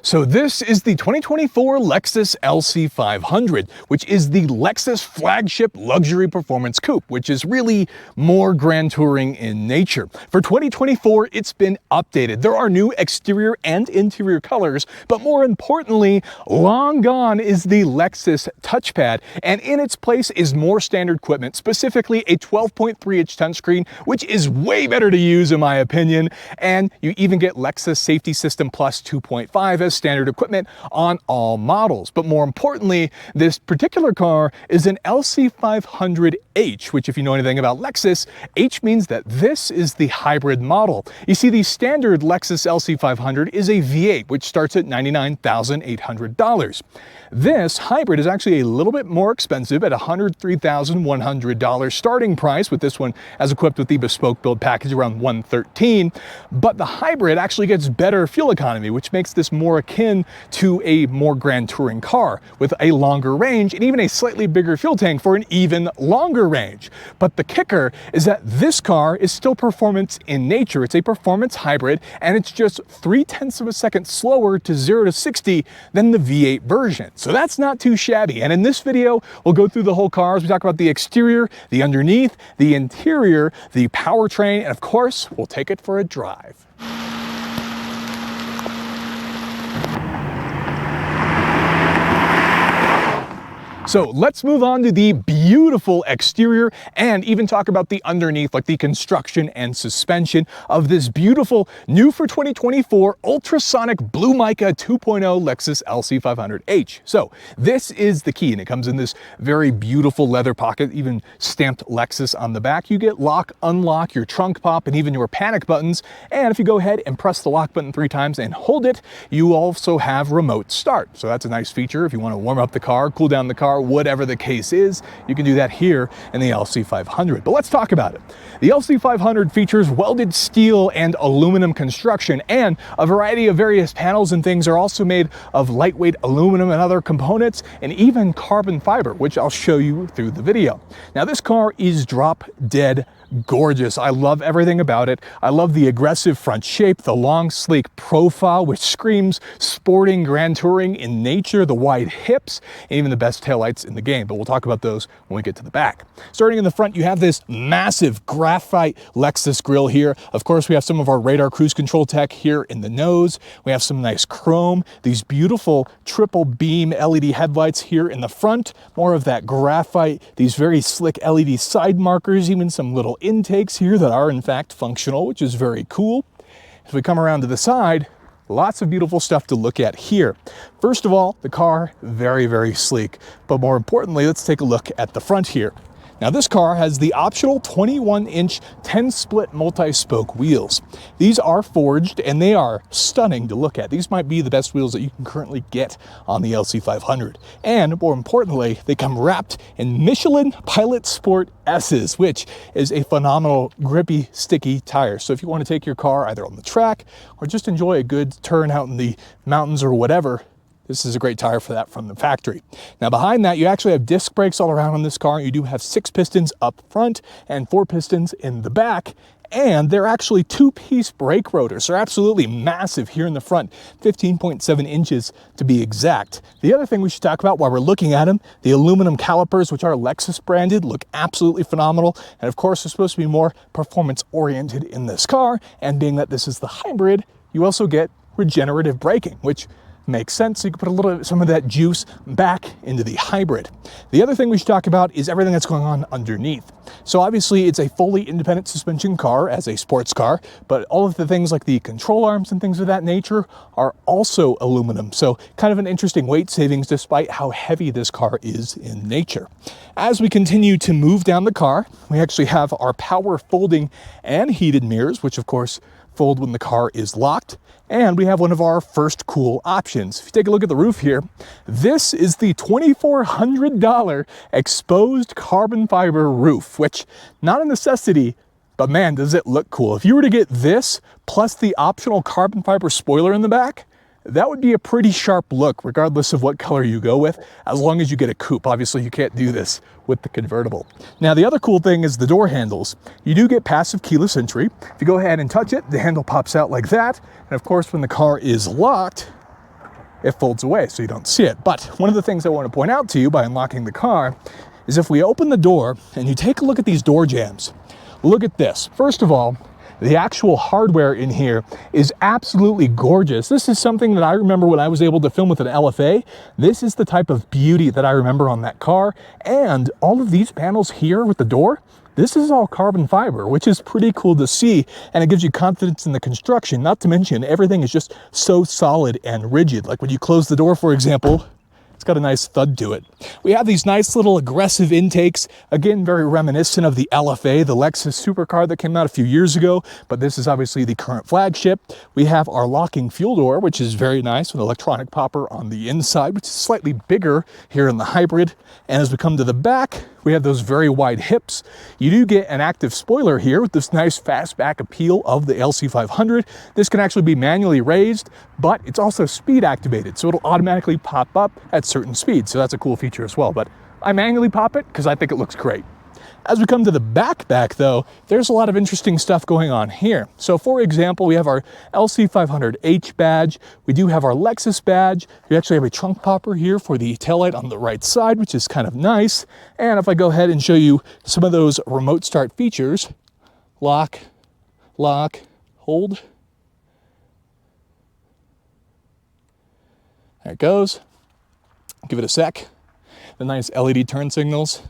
So this is the 2024 Lexus LC500, which is the Lexus flagship luxury performance coupe, which is really more grand touring in nature. For 2024, it's been updated. There are new exterior and interior colors, but more importantly, long gone is the Lexus touchpad, and in its place is more standard equipment, specifically a 12.3-inch touchscreen, which is way better to use in my opinion, and you even get Lexus Safety System Plus 2.5 as standard equipment on all models. But more importantly, this particular car is an LC500H, which if you know anything about Lexus, H means that this is the hybrid model. You see, the standard Lexus LC500 is a V8, which starts at $99,800. This hybrid is actually a little bit more expensive at $103,100 starting price, with this one as equipped with the bespoke build package around $113,000. But the hybrid actually gets better fuel economy, which makes this more akin to a more grand touring car with a longer range and even a slightly bigger fuel tank for an even longer range. But the kicker is that this car is still performance in nature. It's a performance hybrid, and it's just 0.3 of a second slower to 0 to 60 than the V8 version. So that's not too shabby. And in this video, we'll go through the whole car as we talk about the exterior, the underneath, the interior, the powertrain, and of course, we'll take it for a drive. So let's move on to the beautiful exterior and even talk about the underneath, like the construction and suspension of this beautiful new for 2024 ultrasonic blue mica 2.0 Lexus LC500H. So this is the key, and it comes in this very beautiful leather pocket, even stamped Lexus on the back. You get lock, unlock, your trunk pop, and even your panic buttons. And if you go ahead and press the lock button 3 times and hold it, you also have remote start. So that's a nice feature if you want to warm up the car, cool down the car, whatever the case is, you can do that here in the LC500. But let's talk about it. The LC500 features welded steel and aluminum construction, and a variety of various panels and things are also made of lightweight aluminum and other components, and even carbon fiber, which I'll show you through the video. Now, this car is drop dead gorgeous. I love everything about it. I love the aggressive front shape, the long sleek profile, which screams sporting grand touring in nature, the wide hips, and even the best taillights in the game. But we'll talk about those when we get to the back. Starting in the front, you have this massive graphite Lexus grille here. Of course, we have some of our radar cruise control tech here in the nose. We have some nice chrome, these beautiful triple beam LED headlights here in the front, more of that graphite, these very slick LED side markers, even some little intakes here that are in fact functional, which is very cool. As we come around to the side, lots of beautiful stuff to look at here. First of all, the car, very, very sleek. But more importantly, let's take a look at the front here. Now, this car has the optional 21-inch 10-split multi-spoke wheels. These are forged and they are stunning to look at. These might be the best wheels that you can currently get on the LC500. And more importantly, they come wrapped in Michelin Pilot Sport S's, which is a phenomenal grippy, sticky tire. So if you want to take your car either on the track or just enjoy a good turn out in the mountains or whatever, this is a great tire for that from the factory. Now, behind that, you actually have disc brakes all around on this car. You do have 6 pistons up front and 4 pistons in the back. And they're actually 2-piece brake rotors. They're absolutely massive here in the front, 15.7 inches to be exact. The other thing we should talk about while we're looking at them, the aluminum calipers, which are Lexus branded, look absolutely phenomenal. And of course, they're supposed to be more performance oriented in this car. And being that this is the hybrid, you also get regenerative braking, which makes sense. So you can put some of that juice back into the hybrid. The other thing we should talk about is everything that's going on underneath. So obviously it's a fully independent suspension car as a sports car, but all of the things like the control arms and things of that nature are also aluminum. So kind of an interesting weight savings despite how heavy this car is in nature. As we continue to move down the car, we actually have our power folding and heated mirrors, which of course fold when the car is locked. And we have one of our first cool options. If you take a look at the roof here, this is the $2,400 exposed carbon fiber roof, which not a necessity, but man, does it look cool. If you were to get this plus the optional carbon fiber spoiler in the back, that would be a pretty sharp look regardless of what color you go with, as long as you get a coupe. Obviously you can't do this with the convertible. Now, the other cool thing is the door handles. You do get passive keyless entry. If you go ahead and touch it, the handle pops out like that. And of course, when the car is locked, it folds away so you don't see it. But one of the things I want to point out to you by unlocking the car is if we open the door and you take a look at these door jambs, look at this. First of all, the actual hardware in here is absolutely gorgeous. This is something that I remember when I was able to film with an LFA. This is the type of beauty that I remember on that car. And all of these panels here with the door, this is all carbon fiber, which is pretty cool to see. And it gives you confidence in the construction. Not to mention, everything is just so solid and rigid. Like when you close the door, for example, it's got a nice thud to it. We have these nice little aggressive intakes, again, very reminiscent of the LFA, the Lexus supercar that came out a few years ago, but this is obviously the current flagship. We have our locking fuel door, which is very nice with an electronic popper on the inside, which is slightly bigger here in the hybrid. And as we come to the back, we have those very wide hips. You do get an active spoiler here with this nice fastback appeal of the LC500. This can actually be manually raised, but it's also speed activated, so it'll automatically pop up at certain speeds. So that's a cool feature as well, but I manually pop it because I think it looks great. As we come to the back though, there's a lot of interesting stuff going on here. So for example, we have our LC500H badge. We do have our Lexus badge. We actually have a trunk popper here for the taillight on the right side, which is kind of nice. And if I go ahead and show you some of those remote start features, lock, hold. There it goes. Give it a sec. The nice LED turn signals.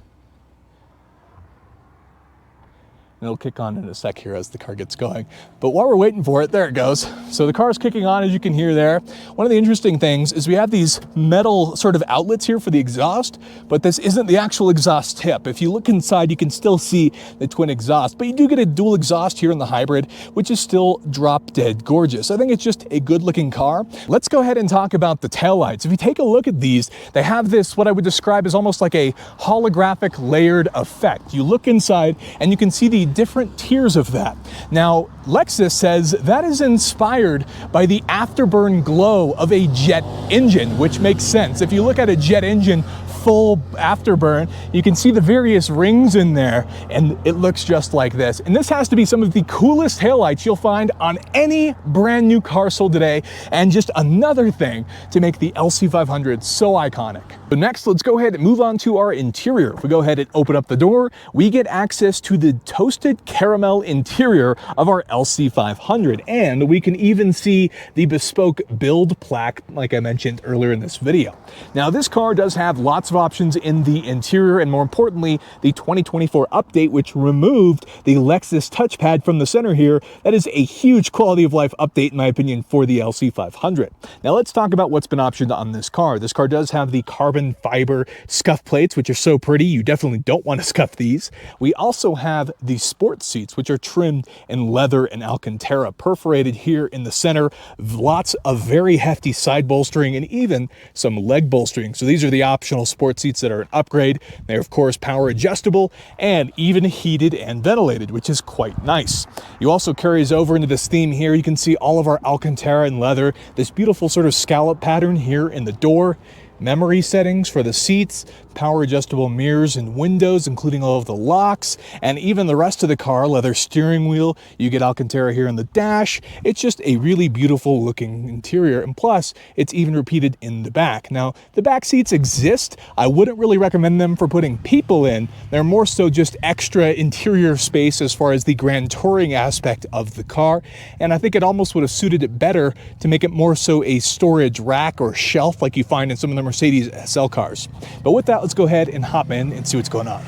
And it'll kick on in a sec here as the car gets going. But while we're waiting for it, there it goes. So the car's kicking on, as you can hear there. One of the interesting things is we have these metal sort of outlets here for the exhaust, but this isn't the actual exhaust tip. If you look inside, you can still see the twin exhaust, but you do get a dual exhaust here in the hybrid, which is still drop dead gorgeous. I think it's just a good looking car. Let's go ahead and talk about the taillights. If you take a look at these, they have this, what I would describe as almost like a holographic layered effect. You look inside and you can see the different tiers of that. Now, Lexus says that is inspired by the afterburn glow of a jet engine, which makes sense. If you look at a jet engine full afterburn, you can see the various rings in there, and it looks just like this. And this has to be some of the coolest taillights you'll find on any brand new car sold today, and just another thing to make the LC500 so iconic. So next, let's go ahead and move on to our interior. If we go ahead and open up the door, we get access to the toasted caramel interior of our LC500, and we can even see the bespoke build plaque like I mentioned earlier in this video. Now, this car does have lots of options in the interior, and more importantly, the 2024 update, which removed the Lexus touchpad from the center here. That is a huge quality of life update, in my opinion, for the LC500. Now let's talk about what's been optioned on this car. This car does have the carbon fiber scuff plates, which are so pretty. You definitely don't want to scuff these. We also have the sports seats, which are trimmed in leather and Alcantara, perforated here in the center. Lots of very hefty side bolstering and even some leg bolstering. So these are the optional sport seats that are an upgrade. They're of course power adjustable and even heated and ventilated, which is quite nice. You also carries over into this theme here. You can see all of our Alcantara and leather, this beautiful sort of scallop pattern here in the door. Memory settings for the seats, power adjustable mirrors and windows, including all of the locks, and even the rest of the car, leather steering wheel. You get Alcantara here in the dash. It's just a really beautiful looking interior, and plus it's even repeated in the back. Now, the back seats exist. I wouldn't really recommend them for putting people in. They're more so just extra interior space as far as the grand touring aspect of the car, and I think it almost would have suited it better to make it more so a storage rack or shelf like you find in some of the Mercedes SL cars. But with that, let's go ahead and hop in and see what's going on.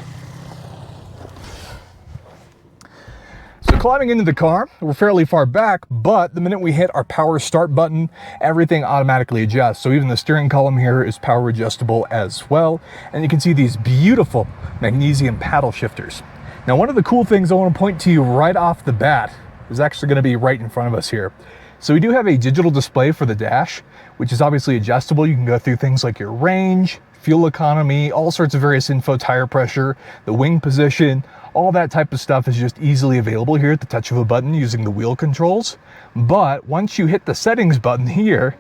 So climbing into the car, we're fairly far back, but the minute we hit our power start button, everything automatically adjusts. So even the steering column here is power adjustable as well. And you can see these beautiful magnesium paddle shifters. Now, one of the cool things I want to point to you right off the bat is actually going to be right in front of us here. So we do have a digital display for the dash, which is obviously adjustable. You can go through things like your range, fuel economy, all sorts of various info, tire pressure, the wing position, all that type of stuff is just easily available here at the touch of a button using the wheel controls. But once you hit the settings button here,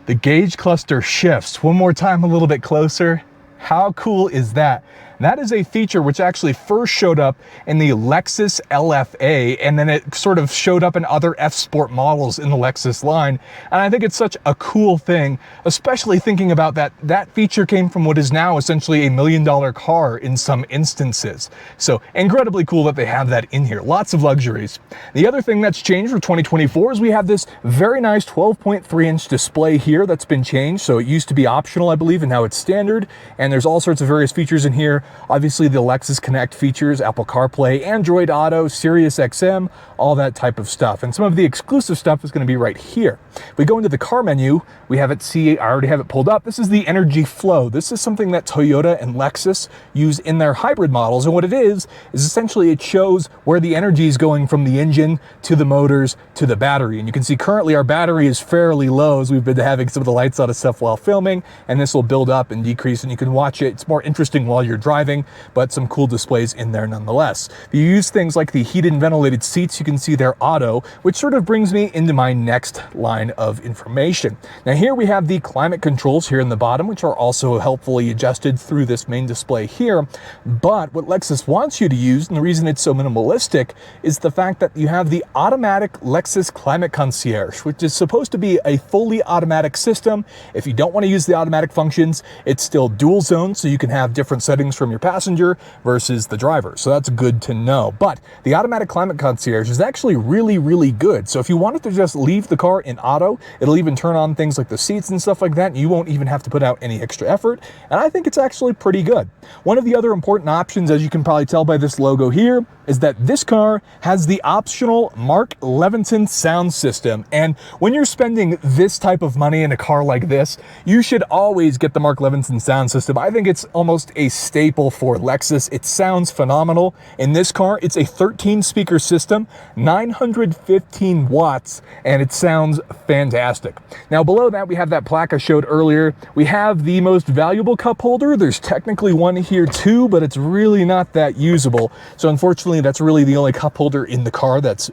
the gauge cluster shifts. One more time, a little bit closer. How cool is that? That is a feature which actually first showed up in the Lexus LFA, and then it sort of showed up in other F Sport models in the Lexus line. And I think it's such a cool thing, especially thinking about that feature came from what is now essentially $1 million car in some instances. So incredibly cool that they have that in here. Lots of luxuries. The other thing that's changed for 2024 is we have this very nice 12.3-inch display here that's been changed. So it used to be optional, I believe, and now it's standard. And there's all sorts of various features in here. Obviously the Lexus Connect features, Apple CarPlay, Android Auto, Sirius XM, all that type of stuff. And some of the exclusive stuff is going to be right here. If we go into the car menu, we have it, I already have it pulled up. This is the Energy Flow. This is something that Toyota and Lexus use in their hybrid models. And what it is essentially it shows where the energy is going from the engine to the motors to the battery. And you can see currently our battery is fairly low as we've been having some of the lights out of stuff while filming, and this will build up and decrease, and you can watch it. It's more interesting while you're driving, but some cool displays in there nonetheless. If you use things like the heated and ventilated seats, you can see they're auto, which sort of brings me into my next line of information. Now here we have the climate controls here in the bottom, which are also helpfully adjusted through this main display here. But what Lexus wants you to use, and the reason it's so minimalistic, is the fact that you have the automatic Lexus Climate Concierge, which is supposed to be a fully automatic system. If you don't want to use the automatic functions, it's still dual zone, so you can have different settings from your passenger versus the driver. So that's good to know. But the automatic Climate Concierge is actually really, really good. So if you wanted to just leave the car in auto, it'll even turn on things like the seats and stuff like that, and you won't even have to put out any extra effort. And I think it's actually pretty good. One of the other important options, as you can probably tell by this logo here, is that this car has the optional Mark Levinson sound system. And when you're spending this type of money in a car like this, you should always get the Mark Levinson sound system. I think it's almost a staple for Lexus. It sounds phenomenal. In this car, it's a 13-speaker system, 915 watts, and it sounds fantastic. Now below that, we have that plaque I showed earlier. We have the most valuable cup holder. There's technically one here too, but it's really not that usable. So unfortunately, that's really the only cup holder in the car that's,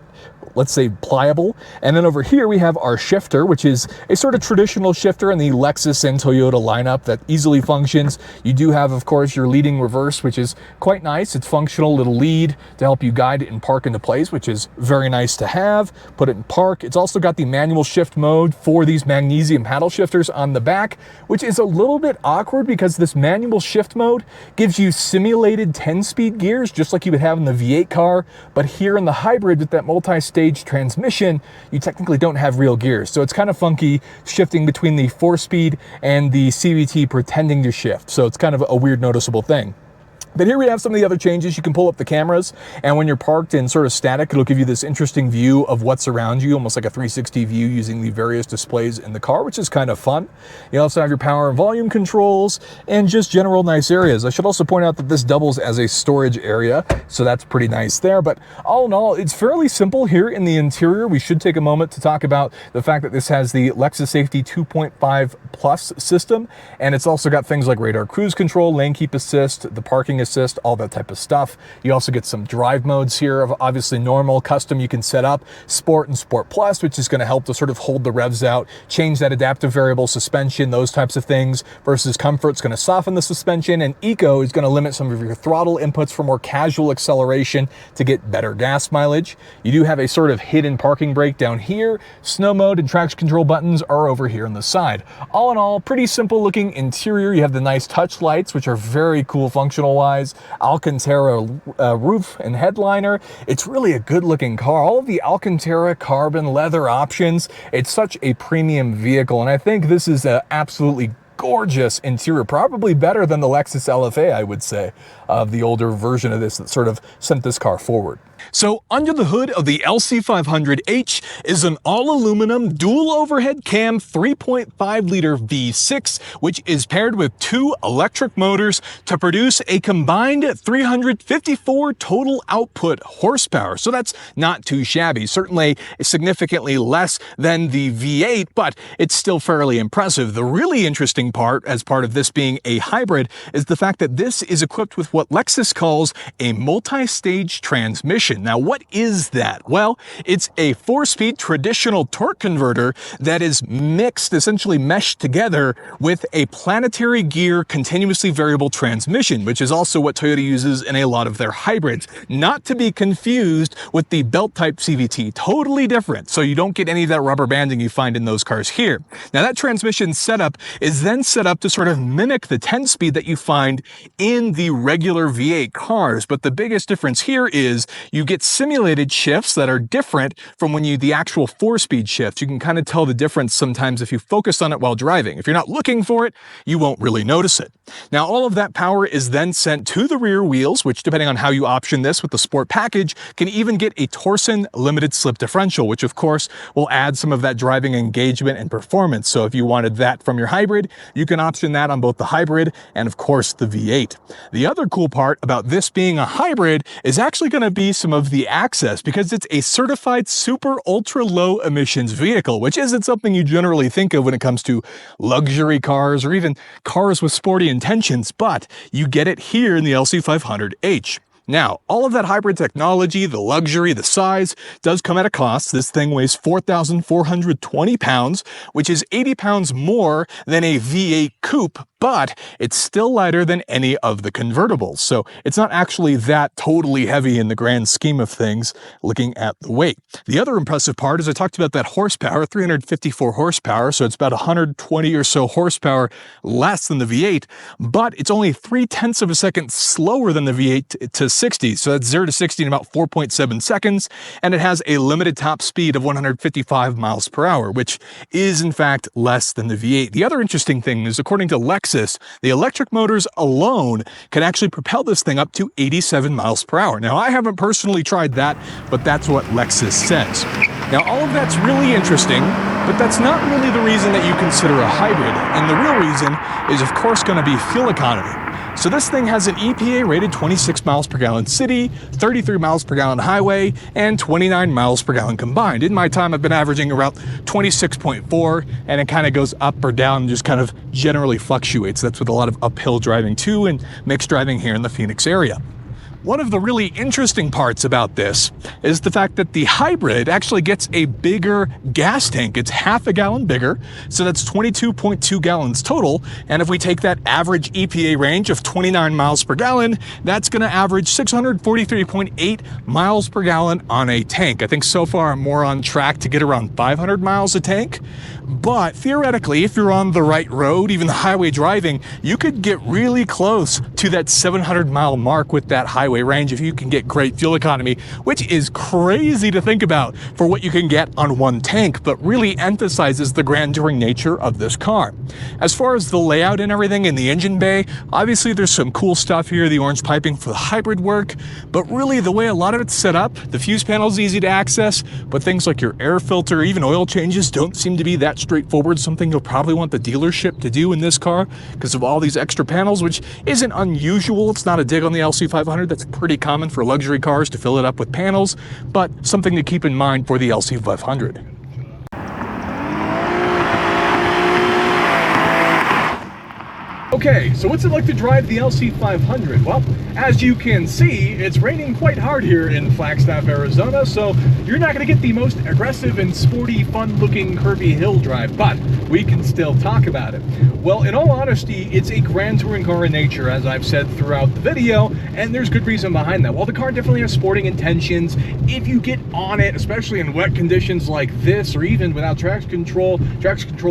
let's say, pliable. And then over here we have our shifter, which is a sort of traditional shifter in the Lexus and Toyota lineup that easily functions. You do have, of course, your leading reverse, which is quite nice. It's functional little lead to help you guide it and park into place, which is very nice to have. Put it in park. It's also got the manual shift mode for these magnesium paddle shifters on the back, which is a little bit awkward because this manual shift mode gives you simulated 10-speed gears, just like you would have in the V8 car. But here in the hybrid with that multi-stage transmission, you technically don't have real gears. So it's kind of funky shifting between the 4-speed and the CVT pretending to shift. So it's kind of a weird noticeable thing. But here we have some of the other changes. You can pull up the cameras, and when you're parked in sort of static, it'll give you this interesting view of what's around you, almost like a 360 view using the various displays in the car, which is kind of fun. You also have your power and volume controls and just general nice areas. I should also point out that this doubles as a storage area, so that's pretty nice there. But all in all, it's fairly simple here in the interior. We should take a moment to talk about the fact that this has the Lexus Safety 2.5 Plus system, and it's also got things like radar cruise control, lane keep assist, the parking assist, all that type of stuff. You also get some drive modes here of obviously normal, custom you can set up, sport and sport plus, which is going to help to sort of hold the revs out, change that adaptive variable suspension, those types of things, versus comfort's going to soften the suspension, and eco is going to limit some of your throttle inputs for more casual acceleration to get better gas mileage. You do have a sort of hidden parking brake down here. Snow mode and traction control buttons are over here on the side. All in all, pretty simple looking interior. You have the nice touch lights, which are very cool functional wise. Alcantara roof and headliner. It's really a good looking car. All of the Alcantara carbon leather options. It's such a premium vehicle, and I think this is an absolutely gorgeous interior, probably better than the Lexus LFA, I would say, of the older version of this that sort of sent this car forward. So under the hood of the LC500H is an all-aluminum dual overhead cam 3.5-liter V6, which is paired with 2 electric motors to produce a combined 354 total output horsepower. So that's not too shabby. Certainly significantly less than the V8, but it's still fairly impressive. The really interesting part, as part of this being a hybrid, is the fact that this is equipped with what Lexus calls a multi-stage transmission. transmission. Now, what is that? Well, it's a 4-speed traditional torque converter that is mixed, essentially meshed together with a planetary gear continuously variable transmission, which is also what Toyota uses in a lot of their hybrids. Not to be confused with the belt type CVT, totally different. So you don't get any of that rubber banding you find in those cars here. Now that transmission setup is then set up to sort of mimic the 10-speed that you find in the regular V8 cars. But the biggest difference here is you get simulated shifts that are different from when the actual 4-speed shifts. You can kind of tell the difference sometimes if you focus on it while driving. If you're not looking for it, you won't really notice it. Now, all of that power is then sent to the rear wheels, which, depending on how you option this with the Sport package, can even get a Torsen limited slip differential, which of course will add some of that driving engagement and performance. So if you wanted that from your hybrid, you can option that on both the hybrid and of course the V8. The other cool part about this being a hybrid is actually going to be some of the access, because it's a certified super ultra low emissions vehicle, which isn't something you generally think of when it comes to luxury cars or even cars with sporty intentions, but you get it here in the LC500H. Now, all of that hybrid technology, the luxury, the size, does come at a cost. This thing weighs 4,420 pounds, which is 80 pounds more than a V8 coupe, but it's still lighter than any of the convertibles. So it's not actually that totally heavy in the grand scheme of things, looking at the weight. The other impressive part is I talked about that horsepower, 354 horsepower, so it's about 120 or so horsepower less than the V8, but it's only 0.3 of a second slower than the V8 to 60. So that's 0 to 60 in about 4.7 seconds, and it has a limited top speed of 155 miles per hour, which is in fact less than the V8. The other interesting thing is, according to Lexus, the electric motors alone can actually propel this thing up to 87 miles per hour. Now, I haven't personally tried that, but that's what Lexus says. Now, all of that's really interesting, but that's not really the reason that you consider a hybrid. And the real reason is, of course, going to be fuel economy. So this thing has an EPA rated 26 miles per gallon city, 33 miles per gallon highway, and 29 miles per gallon combined. In my time, I've been averaging around 26.4, and it kind of goes up or down and just kind of generally fluctuates. That's with a lot of uphill driving too, and mixed driving here in the Phoenix area. One of the really interesting parts about this is the fact that the hybrid actually gets a bigger gas tank. It's half a gallon bigger, so that's 22.2 gallons total. And if we take that average EPA range of 29 miles per gallon, that's going to average 643.8 miles per gallon on a tank. I think so far I'm more on track to get around 500 miles a tank. But theoretically, if you're on the right road, even the highway driving, you could get really close to that 700-mile mark with that highway range if you can get great fuel economy, which is crazy to think about for what you can get on one tank, but really emphasizes the grand touring nature of this car. As far as the layout and everything in the engine bay, obviously there's some cool stuff here, the orange piping for the hybrid work, but really the way a lot of it's set up, the fuse panel is easy to access, but things like your air filter, even oil changes don't seem to be that straightforward, something you'll probably want the dealership to do in this car because of all these extra panels, which isn't unusual. It's not a dig on the LC500. That's pretty common for luxury cars to fill it up with panels, but something to keep in mind for the LC500. Okay, so what's it like to drive the LC500? Well, as you can see, it's raining quite hard here in Flagstaff, Arizona, so you're not going to get the most aggressive and sporty, fun-looking curvy hill drive, but we can still talk about it. Well, in all honesty, it's a grand touring car in nature, as I've said throughout the video, and there's good reason behind that. While the car definitely has sporting intentions, if you get on it, especially in wet conditions like this, or even without traction control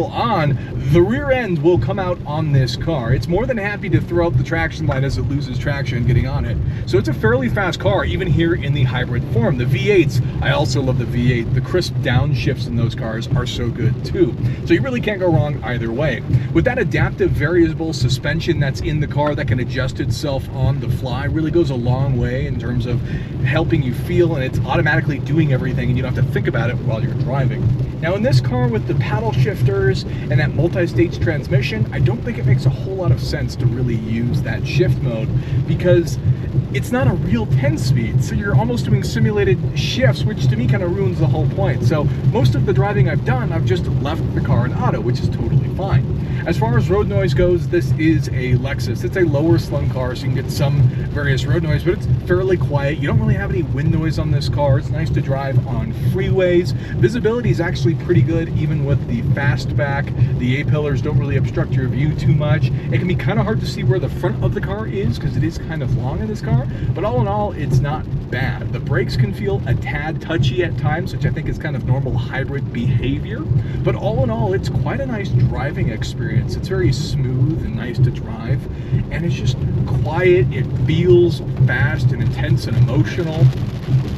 on, the rear end will come out on this car. It's more than happy to throw out the traction light as it loses traction getting on it. So it's a fairly fast car, even here in the hybrid form. The V8s, I also love the V8. The crisp downshifts in those cars are so good too. So you really can't go wrong either way. With that adaptive variable suspension that's in the car that can adjust itself on the fly, really goes a long way in terms of helping you feel, and it's automatically doing everything and you don't have to think about it while you're driving. Now in this car with the paddle shifters and that multi-stage transmission, I don't think it makes a whole lot of sense to really use that shift mode because it's not a real 10-speed, so you're almost doing simulated shifts, which to me kind of ruins the whole point. So most of the driving I've done, I've just left the car in auto, which is totally fine. As far as road noise goes, this is a Lexus. It's a lower slung car, so you can get some various road noise, but it's fairly quiet. You don't really have any wind noise on this car. It's nice to drive on freeways. Visibility is actually pretty good, even with the fastback. The A-pillars don't really obstruct your view too much. It can be kind of hard to see where the front of the car is because it is kind of long in this car, but all in all, it's not bad. The brakes can feel a tad touchy at times, which I think is kind of normal hybrid behavior, but all in all, it's quite a nice driving experience. It's very smooth and nice to drive, and it's just quiet. It feels fast and intense and emotional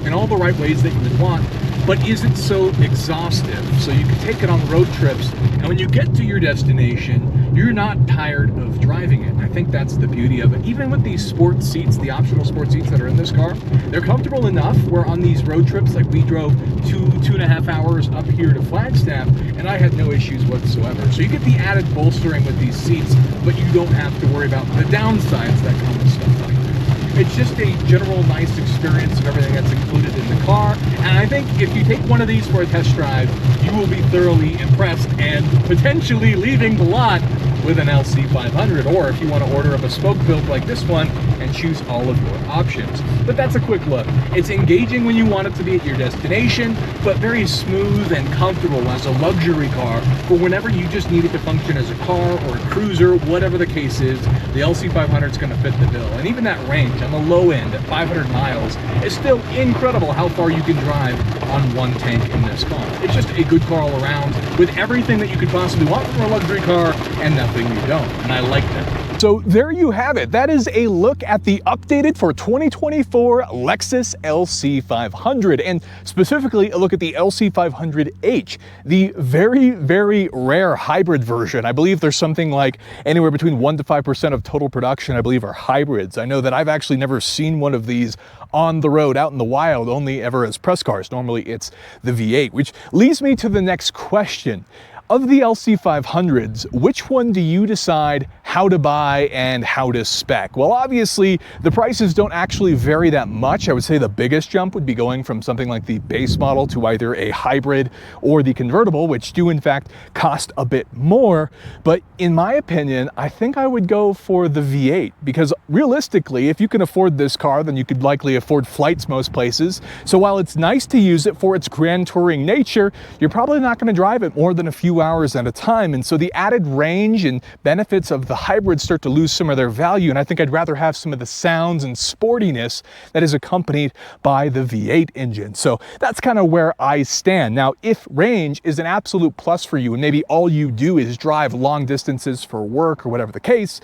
in all the right ways that you would want, but isn't so exhaustive. So you can take it on road trips, and when you get to your destination, you're not tired of driving it. And I think that's the beauty of it. Even with these sport seats, the optional sport seats that are in this car, they're comfortable enough where on these road trips, like we drove 2.5 hours up here to Flagstaff, and I had no issues whatsoever. So you get the added bolstering with these seats, but you don't have to worry about the downsides that come with stuff like that. It's just a general nice experience of everything that's included in the car, and I think if you take one of these for a test drive, you will be thoroughly impressed and potentially leaving the lot with an LC500, or if you want to order a bespoke build like this one and choose all of your options. But that's a quick look. It's engaging when you want it to be at your destination, but very smooth and comfortable as a luxury car for whenever you just need it to function as a car or a cruiser, whatever the case is. The LC500 is going to fit the bill. And even that range on the low end at 500 miles is still incredible how far you can drive on one tank in this car. It's just a good car all around with everything that you could possibly want from a luxury car and nothing you don't, and I like that. So there you have it. That is a look at the updated for 2024 Lexus LC500, and specifically a look at the LC500H, the very, very rare hybrid version. I believe there's something like anywhere between 1 to 5% of total production, I believe, are hybrids. I know that I've actually never seen one of these on the road, out in the wild, only ever as press cars. Normally it's the V8, which leads me to the next question. Of the LC500s, which one do you decide how to buy and how to spec? Well, obviously, the prices don't actually vary that much. I would say the biggest jump would be going from something like the base model to either a hybrid or the convertible, which do in fact cost a bit more. But in my opinion, I think I would go for the V8, because realistically, if you can afford this car, then you could likely afford flights most places. So while it's nice to use it for its grand touring nature, you're probably not going to drive it more than a few hours at a time, and so the added range and benefits of the hybrids start to lose some of their value, and I think I'd rather have some of the sounds and sportiness that is accompanied by the V8 engine. So that's kind of where I stand. Now, if range is an absolute plus for you and maybe all you do is drive long distances for work or whatever the case,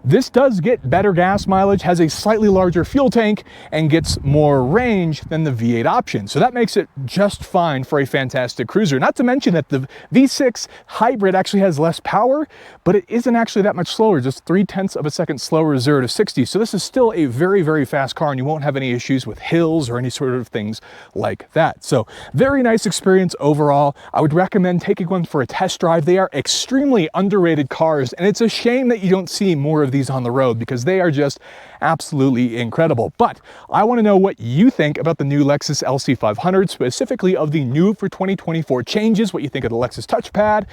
this does get better gas mileage, has a slightly larger fuel tank, and gets more range than the V8 option. So that makes it just fine for a fantastic cruiser. Not to mention that the V6 hybrid actually has less power, but it isn't actually that much slower, just 0.3 of a second slower 0 to 60. So this is still a very, very fast car, and you won't have any issues with hills or any sort of things like that. So very nice experience overall. I would recommend taking one for a test drive. They are extremely underrated cars, and it's a shame that you don't see more of these on the road because they are just absolutely incredible. But I want to know what you think about the new Lexus LC500, specifically of the new for 2024 changes, what you think of the Lexus touchpad.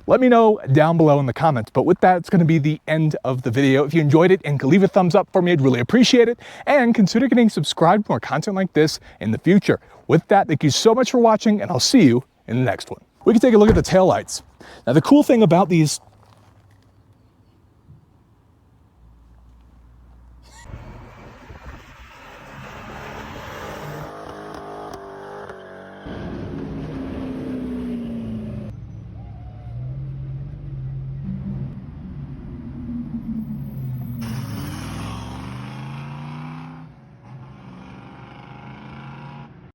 Let me know down below in the comments. But with that, it's going to be the end of the video. If you enjoyed it and could leave a thumbs up for me, I'd really appreciate it. And consider getting subscribed for more content like this in the future. With that, thank you so much for watching, and I'll see you in the next one. We can take a look at the taillights. Now, the cool thing about these